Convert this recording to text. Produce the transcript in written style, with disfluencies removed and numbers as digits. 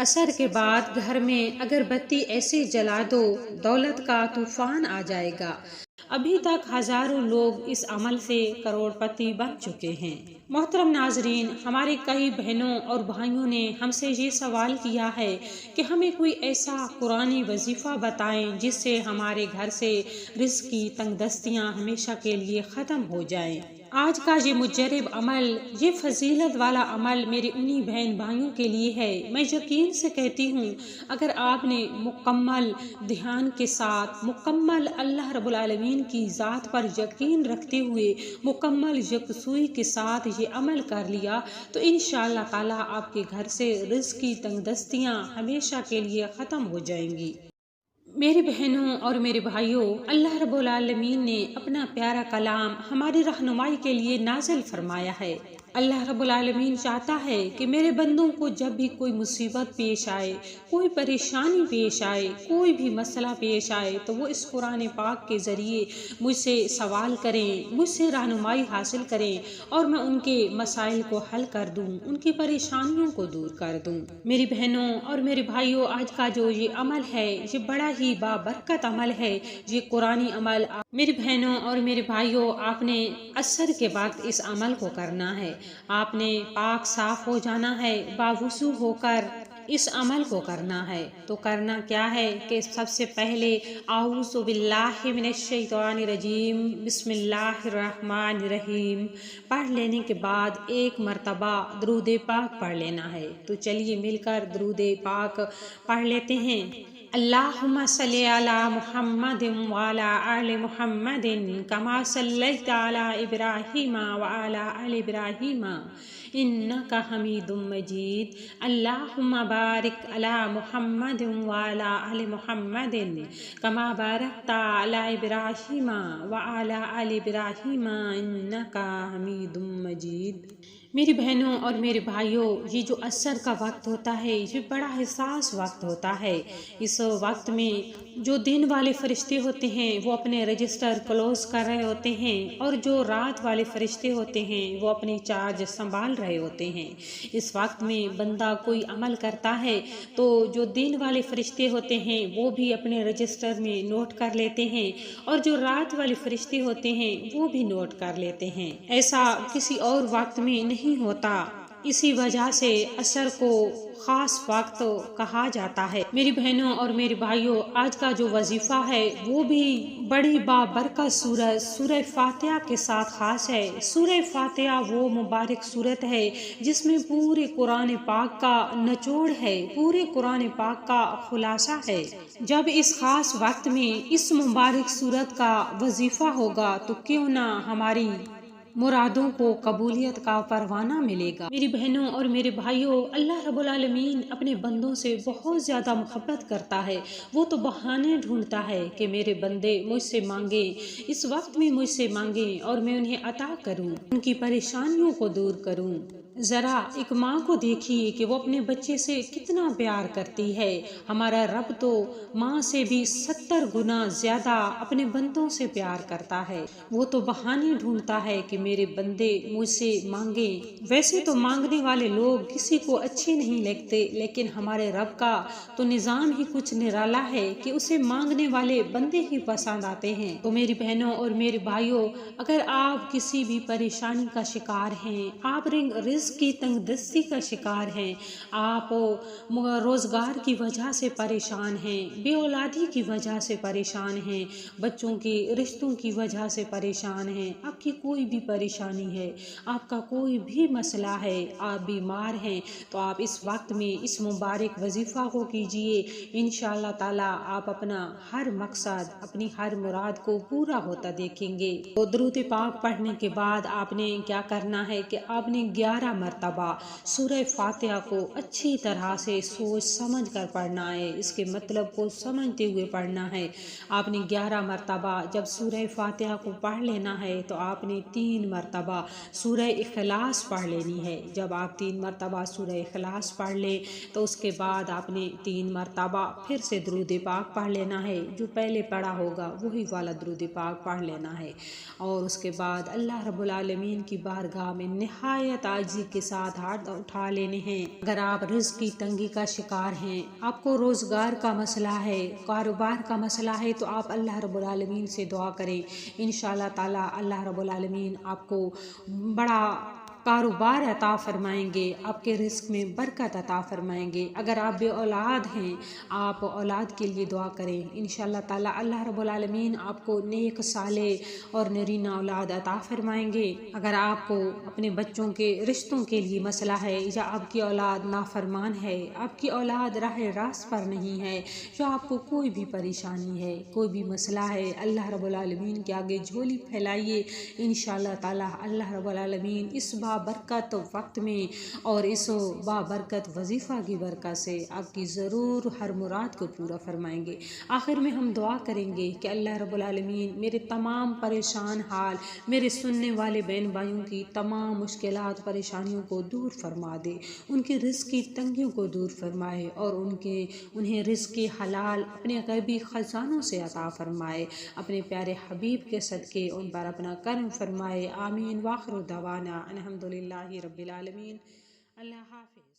عصر کے بعد گھر میں اگر بتی ایسے جلا دو دولت کا طوفان آ جائے گا۔ ابھی تک ہزاروں لوگ اس عمل سے کروڑ پتی بن چکے ہیں۔ محترم ناظرین، ہمارے کئی بہنوں اور بھائیوں نے ہم سے یہ سوال کیا ہے کہ ہمیں کوئی ایسا قرآنی وظیفہ بتائیں جس سے ہمارے گھر سے رزق کی تنگ دستیاں ہمیشہ کے لیے ختم ہو جائیں۔ آج کا یہ مجرب عمل، یہ فضیلت والا عمل میرے انہی بہن بھائیوں کے لیے ہے۔ میں یقین سے کہتی ہوں اگر آپ نے مکمل دھیان کے ساتھ، مکمل اللہ رب العالمین کی ذات پر یقین رکھتے ہوئے، مکمل یکسوئی کے ساتھ یہ عمل کر لیا تو انشاءاللہ تعالی آپ کے گھر سے رزق کی تنگ دستیاں ہمیشہ کے لیے ختم ہو جائیں گی۔ میری بہنوں اور میرے بھائیوں، اللہ رب العالمین نے اپنا پیارا کلام ہماری رہنمائی کے لیے نازل فرمایا ہے۔ اللہ رب العالمین چاہتا ہے کہ میرے بندوں کو جب بھی کوئی مصیبت پیش آئے، کوئی پریشانی پیش آئے، کوئی بھی مسئلہ پیش آئے تو وہ اس قرآن پاک کے ذریعے مجھ سے سوال کریں، مجھ سے رہنمائی حاصل کریں اور میں ان کے مسائل کو حل کر دوں، ان کی پریشانیوں کو دور کر دوں۔ میری بہنوں اور میرے بھائیوں، آج کا جو یہ عمل ہے یہ بڑا ہی بابرکت عمل ہے، یہ قرآنی عمل۔ میری بہنوں اور میرے بھائیوں، آپ نے عصر کے وقت اس عمل کو کرنا ہے۔ آپ نے پاک صاف ہو جانا ہے، باوضو ہو کر اس عمل کو کرنا ہے۔ تو کرنا کیا ہے کہ سب سے پہلے اعوذ باللہ من الشیطان الرجیم بسم اللہ الرحمن الرحیم پڑھ لینے کے بعد ایک مرتبہ درود پاک پڑھ لینا ہے۔ تو چلیے مل کر درود پاک پڑھ لیتے ہیں۔ اللہم صلی علی محمد وعلی آل محمد کما صلیت علی ابراہیم وعلی آل ابراہیم انک حمید مجید۔ اللہم بارک علی محمد وعلی آل محمد کما بارکت علی ابراہیم وعلی آل ابراہیم انک حمید مجید۔ میری بہنوں اور میرے بھائیوں، یہ جو عصر کا وقت ہوتا ہے یہ بڑا حساس وقت ہوتا ہے۔ اس وقت میں جو دن والے فرشتے ہوتے ہیں وہ اپنے رجسٹر کلوز کر رہے ہوتے ہیں اور جو رات والے فرشتے ہوتے ہیں وہ اپنے چارج سنبھال رہے ہوتے ہیں۔ اس وقت میں بندہ کوئی عمل کرتا ہے تو جو دن والے فرشتے ہوتے ہیں وہ بھی اپنے رجسٹر میں نوٹ کر لیتے ہیں اور جو رات والے فرشتے ہوتے ہیں وہ بھی نوٹ کر لیتے ہیں۔ ایسا کسی اور وقت میں نہیں ہوتا، اسی وجہ سے عصر کو خاص وقت کہا جاتا ہے۔ میری بہنوں اور میرے بھائیوں، آج کا جو وظیفہ ہے وہ بھی بڑی بابرکت سورت سورہ فاتحہ کے ساتھ خاص ہے۔ سورہ فاتحہ وہ مبارک سورت ہے جس میں پورے قرآن پاک کا نچوڑ ہے، پورے قرآن پاک کا خلاصہ ہے۔ جب اس خاص وقت میں اس مبارک سورت کا وظیفہ ہوگا تو کیوں نہ ہماری مرادوں کو قبولیت کا پروانہ ملے گا۔ میری بہنوں اور میرے بھائیوں، اللہ رب العالمین اپنے بندوں سے بہت زیادہ محبت کرتا ہے۔ وہ تو بہانے ڈھونڈتا ہے کہ میرے بندے مجھ سے مانگیں، اس وقت میں مجھ سے مانگیں اور میں انہیں عطا کروں، ان کی پریشانیوں کو دور کروں۔ ذرا ایک ماں کو دیکھیے کہ وہ اپنے بچے سے کتنا پیار کرتی ہے۔ ہمارا رب تو ماں سے بھی 70 گنا زیادہ اپنے بندوں سے پیار کرتا ہے۔ وہ تو بہانے ڈھونڈتا ہے کہ میرے بندے مجھ سے مانگیں۔ ویسے تو مانگنے والے لوگ کسی کو اچھے نہیں لگتے، لیکن ہمارے رب کا تو نظام ہی کچھ نرالا ہے کہ اسے مانگنے والے بندے ہی پسند آتے ہیں۔ تو میری بہنوں اور میرے بھائیوں، اگر آپ کسی بھی پریشانی کا شکار ہیں، آپ رزق کی تنگ دستی کا شکار ہیں، آپ روزگار کی وجہ سے پریشان ہیں، بے اولادی کی وجہ سے پریشان ہیں، بچوں کے رشتوں کی وجہ سے پریشان ہیں، آپ کی کوئی بھی پریشانی ہے، آپ کا کوئی بھی مسئلہ ہے، آپ بیمار ہیں، تو آپ اس وقت میں اس مبارک وظیفہ کو کیجئے۔ انشاءاللہ تعالی آپ اپنا ہر مقصد، اپنی ہر مراد کو پورا ہوتا دیکھیں گے۔ تو درود پاک پڑھنے کے بعد آپ نے کیا کرنا ہے کہ آپ نے 11 مرتبہ سورہ فاتحہ کو اچھی طرح سے سوچ سمجھ کر پڑھنا ہے، اس کے مطلب کو سمجھتے ہوئے پڑھنا ہے۔ آپ نے 11 مرتبہ جب سورہ فاتحہ کو پڑھ لینا ہے تو آپ نے 3 مرتبہ سورہ اخلاص پڑھ لینی ہے۔ جب آپ 3 مرتبہ سورہ اخلاص پڑھ لیں تو اس کے بعد آپ نے 3 مرتبہ پھر سے درود پاک پڑھ لینا ہے، جو پہلے پڑھا ہوگا وہی والا درود پاک پڑھ لینا ہے، اور اس کے بعد اللہ رب العالمین کی بارگاہ میں نہایت عاجزی سادگی کے ساتھ ہاتھ اٹھا لینے ہیں۔ اگر آپ رزق کی تنگی کا شکار ہیں، آپ کو روزگار کا مسئلہ ہے، کاروبار کا مسئلہ ہے، تو آپ اللہ رب العالمین سے دعا کریں، انشاءاللہ تعالی اللہ رب العالمین آپ کو بڑا کاروبار عطا فرمائیں گے، آپ کے رزق میں برکت عطا فرمائیں گے۔ اگر آپ بے اولاد ہیں، آپ اولاد کے لیے دعا کریں، انشاءاللہ تعالی اللہ رب العالمین آپ کو نیک صالح اور نرینہ اولاد عطا فرمائیں گے۔ اگر آپ کو اپنے بچوں کے رشتوں کے لیے مسئلہ ہے، یا آپ کی اولاد نافرمان ہے، آپ کی اولاد راہ راست پر نہیں ہے، یا آپ کو کوئی بھی پریشانی ہے، کوئی بھی مسئلہ ہے، اللہ رب العالمین کے آگے جھولی پھیلائیے، انشاءاللہ تعالی اللہ رب العالمین اس بابرکت وقت میں اور اس بابرکت وظیفہ کی برکت سے آپ کی ضرور ہر مراد کو پورا فرمائیں گے۔ آخر میں ہم دعا کریں گے کہ اللہ رب العالمین میرے تمام پریشان حال، میرے سننے والے بہن بھائیوں کی تمام مشکلات پریشانیوں کو دور فرما دے، ان کے رزق کی تنگیوں کو دور فرمائے، اور انہیں رزق حلال اپنے غیبی خزانوں سے عطا فرمائے، اپنے پیارے حبیب کے صدقے ان پر اپنا کرم فرمائے۔ آمین۔ واخر دعوانا الحمدللہ رب العالمین۔ اللہ حافظ۔